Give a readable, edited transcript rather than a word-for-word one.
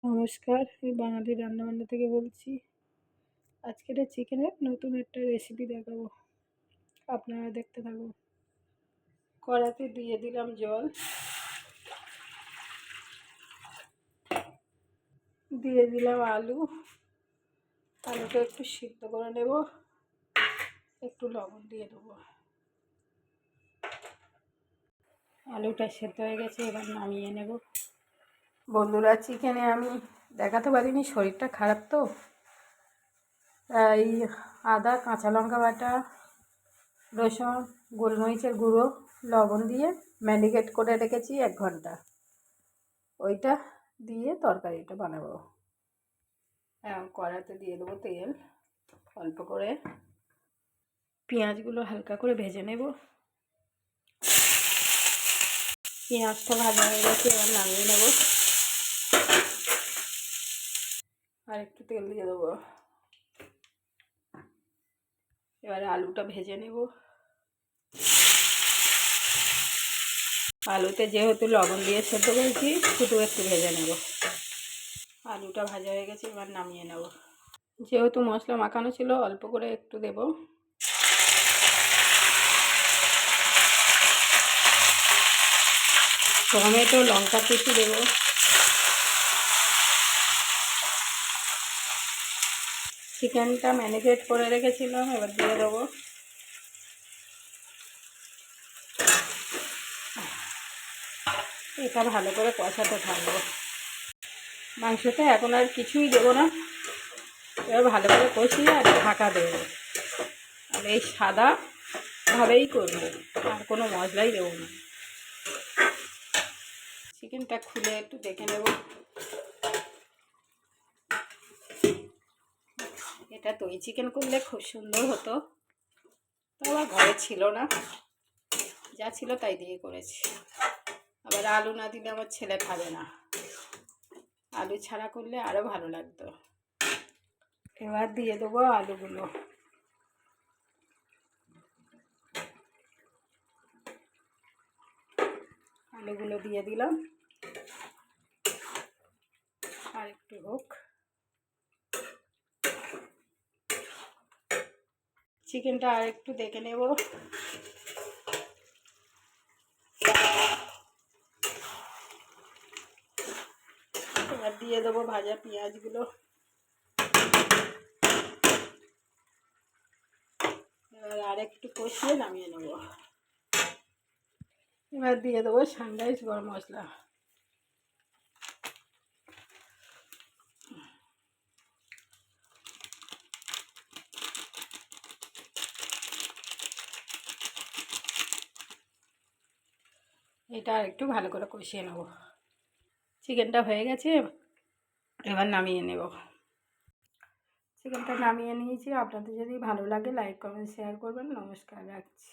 নমস্কার, আমি বাঙালি রান্নাবান্না থেকে বলছি। আজকের চিকেনের নতুন একটা রেসিপি দেখাবো, আপনারা দেখতে থাকুন। কড়াতে দিয়ে দিলাম জল, দিয়ে দিলাম আলুটা একটু সিদ্ধ করে নেব, একটু লবণ দিয়ে দেবো। আলুটা সেদ্ধ হয়ে গেছে, এবার নামিয়ে নেব। বন্ধুরা, চিকেনে আমি দেখাতে পারিনি, শরীরটা খারাপ তো, তাই আদা, কাঁচা লঙ্কা বাটা, রসুন, গোলমরিচের গুঁড়ো, লবণ দিয়ে ম্যারিনেট করে রেখেছি 1 ঘন্টা। ওইটা দিয়ে তরকারিটা বানাবো। কড়াতে দিয়ে দেবো তেল অল্প করে, পেঁয়াজগুলো হালকা করে ভেজে নেব। পেঁয়াজটা ভাজা হয়ে গেছে, এবার নামিয়ে নেব। আর একটু তেল দিয়ে দেবো। এবারে আলুটা ভেজে নেব। আলুতে যেহেতু লবণ দিয়ে সেদ্ধ করেছি, শুধু একটু ভেজে নেব। আলুটা ভাজা হয়ে গেছে, এবার নামিয়ে নেব। যেহেতু মশলা মাখানো ছিল, অল্প করে একটু দেব। টমেটো, লঙ্কা কুচি দেব। চিকেনটা ম্যারিনেট করে রেখেছিলাম, এবার দিয়ে দেবো। এটা ভালো করে কষাতে থাকবো। মাংসতে এখন আর কিছুই দেবো না, এবার ভালো করে কষিয়ে আর ঢাকা দেবো। আর এই সাদাভাবেই করবো, আর কোনো মশলাই দেবো না। চিকেনটা খুলে একটু দেখে নেব। এটা দই চিকেন করলে খুব সুন্দর হতো, তো আমার ঘরে ছিল না, যা ছিল তাই দিয়ে করেছি। আবার আলু না দিলে আমার ছেলে খাবে না, আলু ছাড়া করলে আরও ভালো লাগতো। এবার দিয়ে দেবো আলুগুলো। আলুগুলো দিয়ে দিলাম, আর একটু হোক। চিকেনটা আর একটু দেখে নেব। এবার দিয়ে দেবো ভাজা পেঁয়াজগুলো। এবার আর একটু কষিয়ে নামিয়ে নেব। এবার দিয়ে দেবো সানরাইজ গরম মশলা। এটা আর একটু ভালো করে কষিয়ে নেব। চিকেনটা হয়ে গেছে, এবার নামিয়ে নেব। চিকেনটা নামিয়ে নিয়েছি। আপনাদের যদি ভালো লাগে লাইক, কমেন্ট, শেয়ার করবেন। নমস্কার, রাখছি।